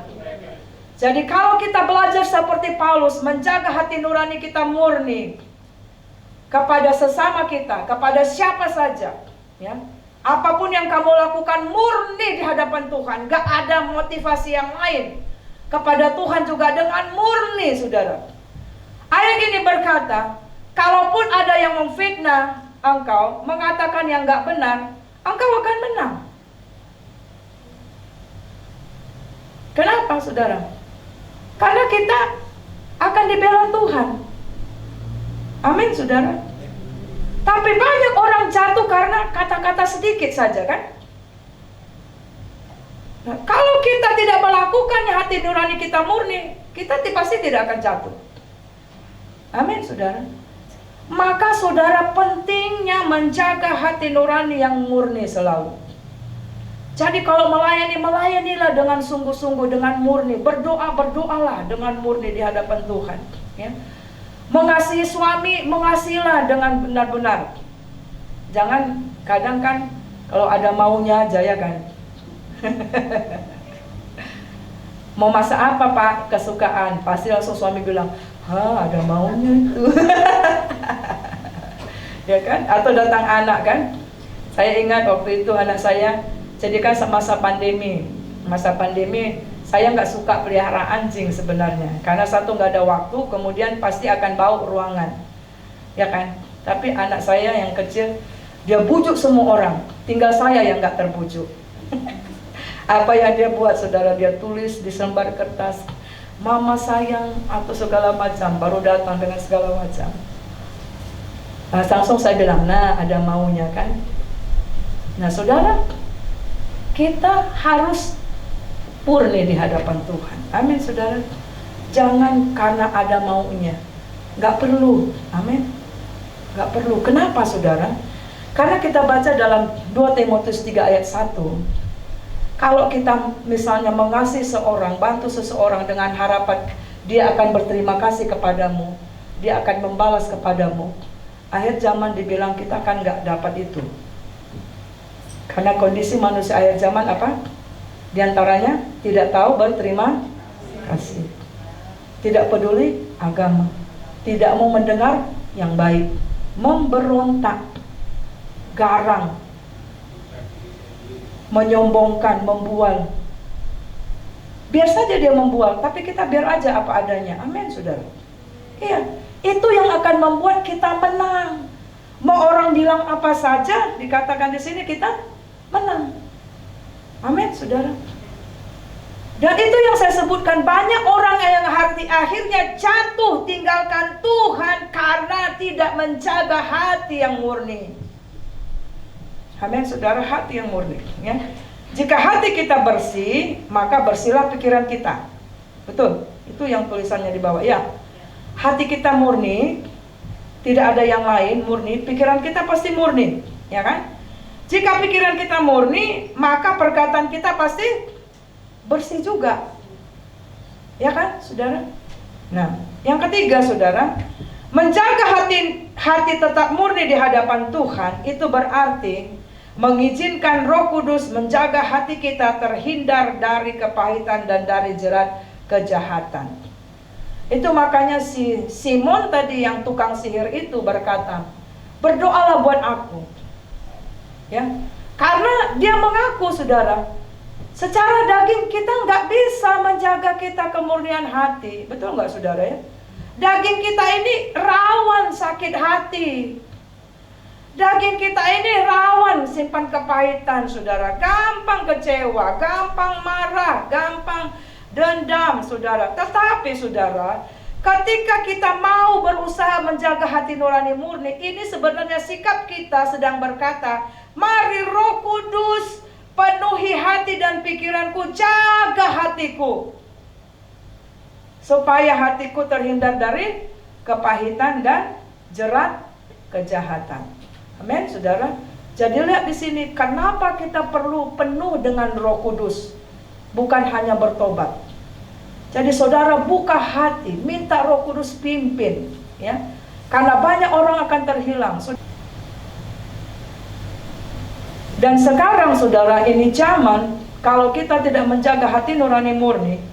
Jadi kalau kita belajar seperti Paulus, menjaga hati nurani kita murni kepada sesama kita, kepada siapa saja, ya, apapun yang kamu lakukan murni di hadapan Tuhan, gak ada motivasi yang lain. Kepada Tuhan juga dengan murni, saudara. Ayat ini berkata, kalaupun ada yang memfitnah engkau, mengatakan yang gak benar, engkau akan menang. Kenapa, saudara? Karena kita akan dibela Tuhan. Amin, saudara. Tapi banyak orang jatuh karena kata-kata sedikit saja, kan? Nah, kalau kita tidak melakukannya, hati nurani kita murni, kita pasti tidak akan jatuh. Amin, saudara. Maka saudara, pentingnya menjaga hati nurani yang murni selalu. Jadi kalau melayani, melayanilah dengan sungguh-sungguh, dengan murni. Berdoalah dengan murni di hadapan Tuhan, ya. Mengasihi suami, mengasihilah dengan benar-benar. Jangan, kadang kan kalau ada maunya aja, ya kan. Mau masak apa, Pak? Kesukaan. Pasti langsung suami bilang, ada maunya itu. Ya kan? Atau datang anak, kan? Saya ingat waktu itu anak saya, jadi kan masa pandemi. Masa pandemi, saya nggak suka pelihara anjing sebenarnya. Karena satu, nggak ada waktu, kemudian pasti akan bau ruangan. Ya kan? Tapi anak saya yang kecil, dia bujuk semua orang. Tinggal saya yang nggak terbujuk. Apa yang dia buat, saudara? Dia tulis di selembar kertas, mama sayang, atau segala macam. Baru datang dengan segala macam. Nah, langsung saya bilang, nah ada maunya, kan? Nah, saudara, kita harus murni di hadapan Tuhan. Amin, saudara. Jangan karena ada maunya. Gak perlu. Amin. Gak perlu. Kenapa, saudara? Karena kita baca dalam 2 Timotius 3 ayat 1. Kalau kita misalnya mengasihi seorang, bantu seseorang dengan harapan dia akan berterima kasih kepadamu, dia akan membalas kepadamu, akhir zaman dibilang kita kan gak dapat itu. Karena kondisi manusia akhir zaman apa? Di antaranya tidak tahu berterima kasih, tidak peduli agama, tidak mau mendengar yang baik, memberontak, garang, menyombongkan, membual. Biar saja dia membual, tapi kita biar aja apa adanya. Amin, saudara. Iya, itu yang akan membuat kita menang. Mau orang bilang apa saja, dikatakan di sini kita menang. Amin, saudara. Dan itu yang saya sebutkan, banyak orang yang akhirnya jatuh tinggalkan Tuhan karena tidak menjaga hati yang murni. Amin, saudara, hati yang murni, ya. Jika hati kita bersih, maka bersihlah pikiran kita. Betul, itu yang tulisannya di bawah, ya. Hati kita murni, tidak ada yang lain, murni, pikiran kita pasti murni, ya kan? Jika pikiran kita murni, maka perkataan kita pasti bersih juga, ya kan, saudara? Nah, yang ketiga, saudara, menjaga hati tetap murni di hadapan Tuhan, itu berarti mengizinkan Roh Kudus menjaga hati kita terhindar dari kepahitan dan dari jerat kejahatan. Itu makanya si Simon tadi yang tukang sihir itu berkata, berdoalah buat aku, ya, karena dia mengaku, saudara, secara daging kita nggak bisa menjaga kita kemurnian hati. Betul nggak, saudara, ya? Daging kita ini rawan sakit hati. Daging kita ini rawan simpan kepahitan, saudara. Gampang kecewa, gampang marah, gampang dendam, saudara. Tetapi, saudara, ketika kita mau berusaha menjaga hati nurani murni, ini sebenarnya sikap kita sedang berkata, mari Roh Kudus penuhi hati dan pikiranku, jaga hatiku, supaya hatiku terhindar dari kepahitan dan jerat kejahatan. Amin, saudara. Jadi lihat di sini, kenapa kita perlu penuh dengan Roh Kudus, bukan hanya bertobat. Jadi saudara buka hati, minta Roh Kudus pimpin, ya. Karena banyak orang akan terhilang. Dan sekarang, saudara, ini zaman kalau kita tidak menjaga hati nurani murni,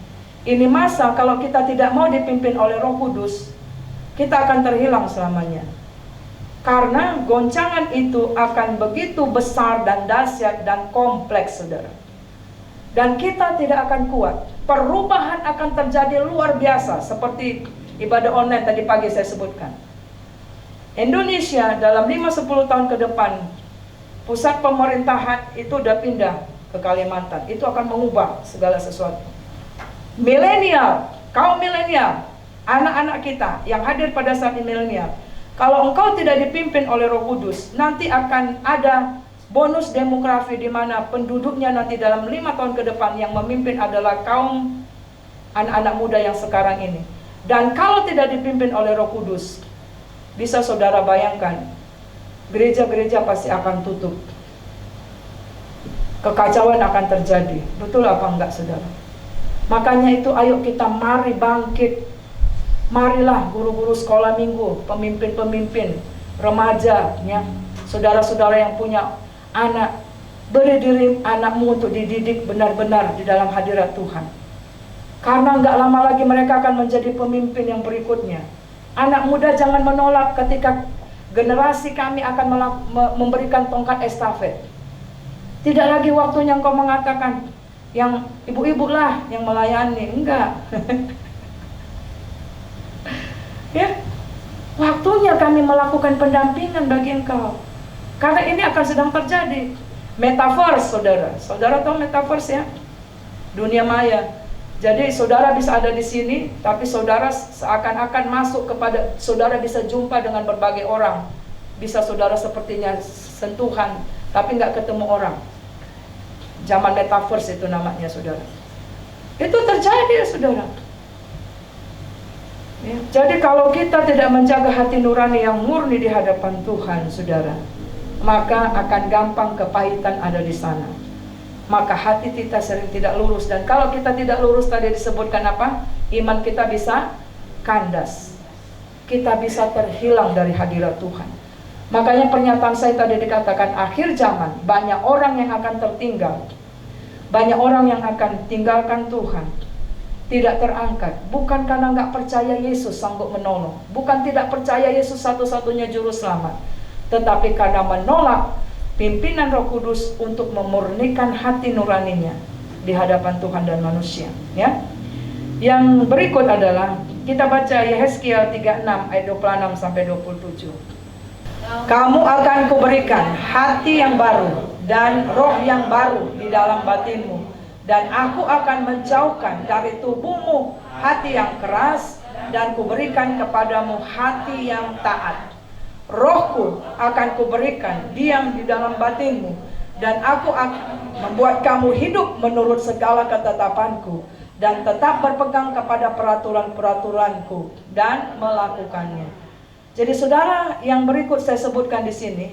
ini masa kalau kita tidak mau dipimpin oleh Roh Kudus, kita akan terhilang selamanya. Karena goncangan itu akan begitu besar dan dahsyat dan kompleks, saudara. Dan kita tidak akan kuat. Perubahan akan terjadi luar biasa, seperti ibadah online tadi pagi saya sebutkan. Indonesia dalam 5-10 tahun ke depan, pusat pemerintahan itu udah pindah ke Kalimantan. Itu akan mengubah segala sesuatu. Milenial, kaum milenial, anak-anak kita yang hadir pada saat ini milenial, kalau engkau tidak dipimpin oleh Roh Kudus, nanti akan ada bonus demografi di mana penduduknya nanti dalam 5 tahun ke depan yang memimpin adalah kaum anak-anak muda yang sekarang ini. Dan kalau tidak dipimpin oleh Roh Kudus, bisa saudara bayangkan, gereja-gereja pasti akan tutup. Kekacauan akan terjadi. Betul apa enggak, saudara? Makanya itu ayo kita mari bangkit. Marilah guru-guru sekolah minggu, pemimpin-pemimpin, remaja, ya, saudara-saudara yang punya anak, beri diri anakmu untuk dididik benar-benar di dalam hadirat Tuhan. Karena nggak lama lagi mereka akan menjadi pemimpin yang berikutnya. Anak muda jangan menolak ketika generasi kami akan memberikan tongkat estafet. Tidak lagi waktunya engkau mengatakan, yang ibu-ibu lah yang melayani, enggak. Ya, waktunya kami melakukan pendampingan bagi engkau. Karena ini akan sedang terjadi. Metaverse, saudara. Saudara tahu metaverse, ya? Dunia maya. Jadi saudara bisa ada di sini, tapi saudara seakan-akan masuk kepada, saudara bisa jumpa dengan berbagai orang. Bisa saudara sepertinya sentuhan, tapi nggak ketemu orang. Zaman metaverse itu namanya, saudara. Itu terjadi, ya, saudara. Ya, jadi kalau kita tidak menjaga hati nurani yang murni di hadapan Tuhan, saudara, maka akan gampang kepahitan ada di sana. Maka hati kita sering tidak lurus. Dan kalau kita tidak lurus, tadi disebutkan apa? Iman kita bisa kandas. Kita bisa terhilang dari hadirat Tuhan. Makanya pernyataan saya tadi dikatakan akhir zaman, banyak orang yang akan tertinggal. Banyak orang yang akan tinggalkan Tuhan, tidak terangkat, bukan karena nggak percaya Yesus sanggup menolong, bukan tidak percaya Yesus satu-satunya juru selamat, tetapi karena menolak pimpinan Roh Kudus untuk memurnikan hati nuraninya di hadapan Tuhan dan manusia. Ya, yang berikut adalah kita baca Yehezkiel 36 ayat 26 sampai 27. Kamu akan kuberikan hati yang baru dan roh yang baru di dalam batinmu, dan aku akan menjauhkan dari tubuhmu hati yang keras, dan kuberikan kepadamu hati yang taat. Rohku akan kuberikan diam di dalam batinmu, dan aku akan membuat kamu hidup menurut segala ketetapanku, dan tetap berpegang kepada peraturan-peraturanku dan melakukannya. Jadi saudara, yang berikut saya sebutkan di sini,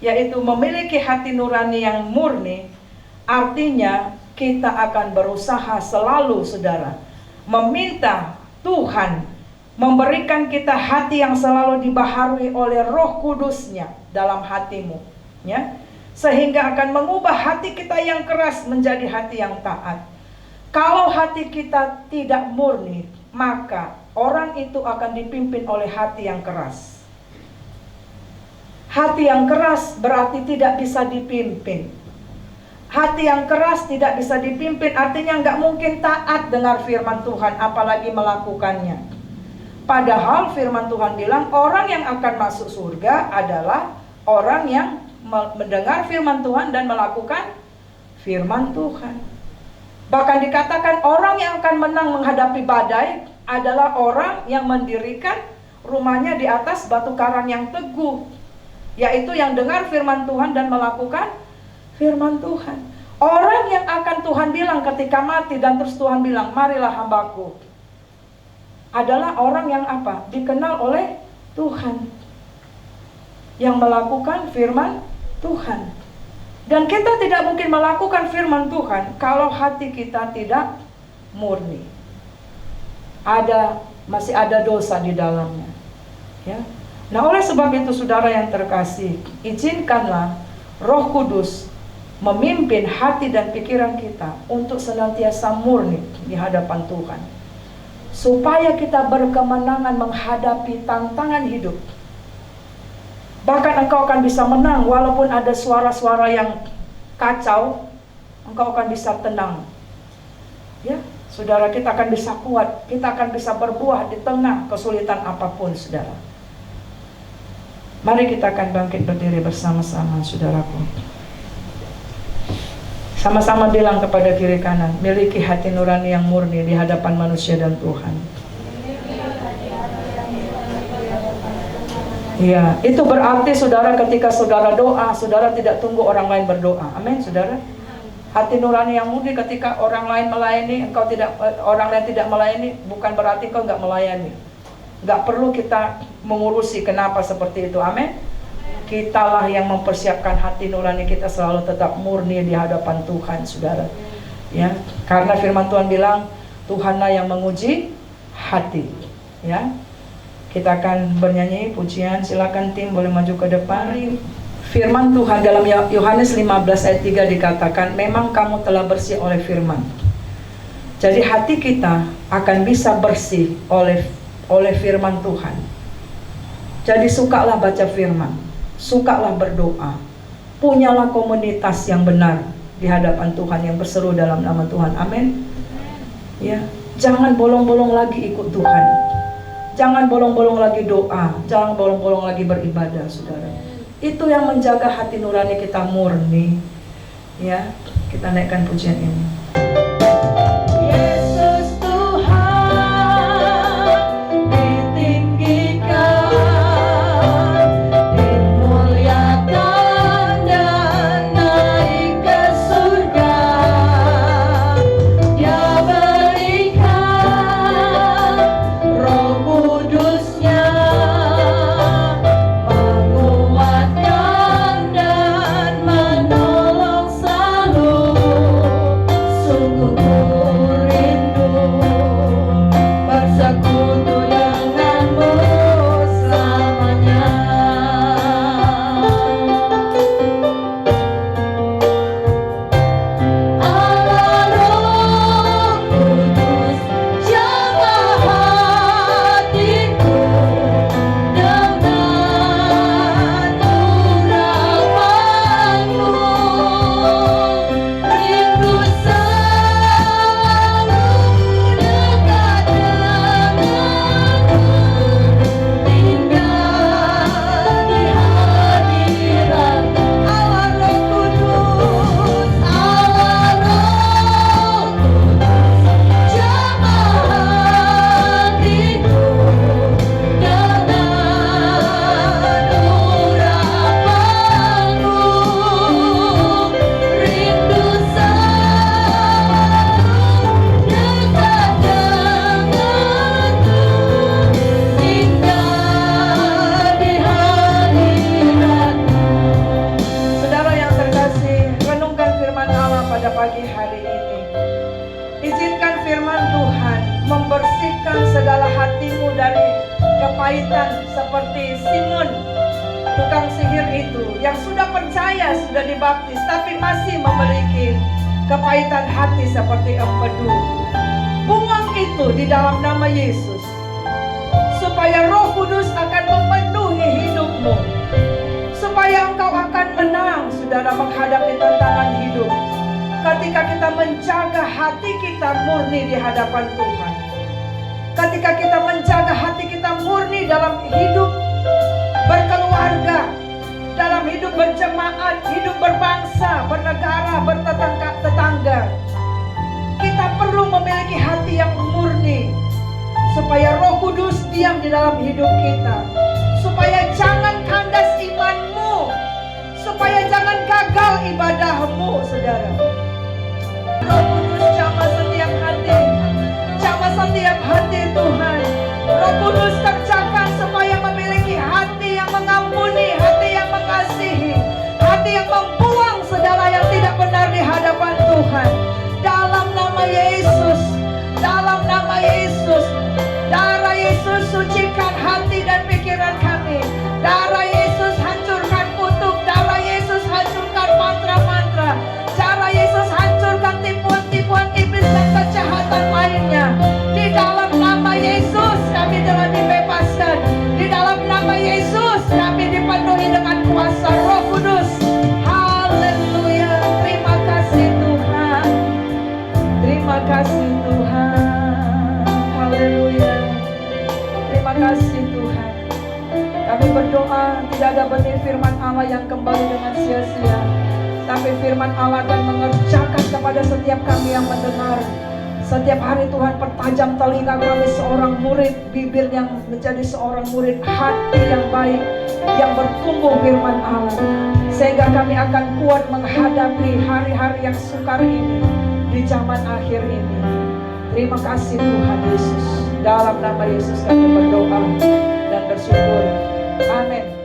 yaitu memiliki hati nurani yang murni, artinya kita akan berusaha selalu, saudara, meminta Tuhan memberikan kita hati yang selalu dibaharui oleh Roh Kudus-Nya dalam hatimu, ya, sehingga akan mengubah hati kita yang keras menjadi hati yang taat. Kalau hati kita tidak murni, maka orang itu akan dipimpin oleh hati yang keras. Hati yang keras berarti tidak bisa dipimpin. Hati yang keras tidak bisa dipimpin, artinya nggak mungkin taat dengar firman Tuhan, apalagi melakukannya. Padahal firman Tuhan bilang orang yang akan masuk surga adalah orang yang mendengar firman Tuhan dan melakukan firman Tuhan. Bahkan dikatakan orang yang akan menang menghadapi badai adalah orang yang mendirikan rumahnya di atas batu karang yang teguh, yaitu yang dengar firman Tuhan dan melakukan firman Tuhan. Orang yang akan Tuhan bilang ketika mati dan terus Tuhan bilang, marilah hambaku, adalah orang yang apa? Dikenal oleh Tuhan, yang melakukan firman Tuhan. Dan kita tidak mungkin melakukan firman Tuhan kalau hati kita tidak murni. Masih ada dosa di dalamnya, ya. Nah, oleh sebab itu saudara yang terkasih, izinkanlah Roh Kudus memimpin hati dan pikiran kita untuk senantiasa murni di hadapan Tuhan, supaya kita berkemenangan menghadapi tantangan hidup. Bahkan engkau akan bisa menang walaupun ada suara-suara yang kacau, engkau akan bisa tenang, ya saudara. Kita akan bisa kuat, kita akan bisa berbuah di tengah kesulitan apapun, saudara. Mari kita akan bangkit berdiri bersama-sama, saudaraku. Sama-sama bilang kepada kiri kanan, miliki hati nurani yang murni di hadapan manusia dan Tuhan. Ya, itu berarti saudara, ketika saudara doa, saudara tidak tunggu orang lain berdoa. Amin, saudara. Hati nurani yang murni ketika orang lain melayani, orang lain tidak melayani, bukan berarti engkau nggak melayani. Nggak perlu kita mengurusi kenapa seperti itu. Amin. Kitalah yang mempersiapkan hati nurani kita selalu tetap murni di hadapan Tuhan, saudara. Ya, karena firman Tuhan bilang, Tuhanlah yang menguji hati. Ya, kita akan bernyanyi pujian. Silakan tim boleh maju ke depan. Firman Tuhan dalam Yohanes 15 ayat 3 dikatakan, memang kamu telah bersih oleh firman. Jadi hati kita akan bisa bersih oleh firman Tuhan. Jadi sukalah baca firman, sukalah berdoa, punyalah komunitas yang benar di hadapan Tuhan yang berseru dalam nama Tuhan. Amin. Ya, jangan bolong-bolong lagi ikut Tuhan. Jangan bolong-bolong lagi doa, jangan bolong-bolong lagi beribadah, saudara. Itu yang menjaga hati nurani kita murni. Ya, kita naikkan pujian ini. Yesus Tuhan ditinggikan, dimuliakan dan naik ke surga. Dia berikan Roh Kudus-Nya, menguatkan dan menolong selalu. tukang sihir itu yang sudah percaya, sudah dibaptis, tapi masih memiliki kepahitan hati seperti empedu. Buang itu di dalam nama Yesus, supaya Roh Kudus akan memenuhi hidupmu, supaya engkau akan menang, saudara, menghadapi tantangan hidup. Ketika kita menjaga hati kita murni di hadapan Tuhan, ketika kita menjaga hati kita murni dalam hidup berkeluarga, dalam hidup berjemaat, hidup berbangsa, bernegara, bertetangga, kita perlu memiliki hati yang murni, supaya Roh Kudus diam di dalam hidup kita, supaya jangan kandas imanmu, supaya jangan gagal ibadahmu, saudara. Roh Kudus jamah setiap hati, jamah setiap hati Tuhan. Roh Kudus kerjakan supaya memiliki hati yang mengampuni, hati yang mengasihi, hati yang membuang segala yang tidak benar di hadapan Tuhan. Dalam nama Yesus, dalam nama Yesus, darah Yesus sucikan hati dan pikiran kami. Darah Yesus hancurkan kutuk, darah Yesus hancurkan mantra-mantra, darah Yesus hancurkan tipuan-tipuan iblis dan kejahatan lainnya. Di dalam nama Yesus kami telah dibebaskan. Di dalam nama Yesus kami dipenuhi dengan kuasa Roh Kudus. Haleluya. Terima kasih Tuhan. Terima kasih Tuhan. Haleluya. Terima kasih Tuhan. Kami berdoa tidak ada benih firman Allah yang kembali dengan sia-sia, tapi firman Allah akan mengerjakan kepada setiap kami yang mendengar. Setiap hari Tuhan pertajam telinga kami seorang murid, bibir yang menjadi seorang murid, hati yang baik, yang bertumbuh firman Allah, sehingga kami akan kuat menghadapi hari-hari yang sukar ini di zaman akhir ini. Terima kasih Tuhan Yesus. Dalam nama Yesus kami berdoa dan bersyukur. Amin.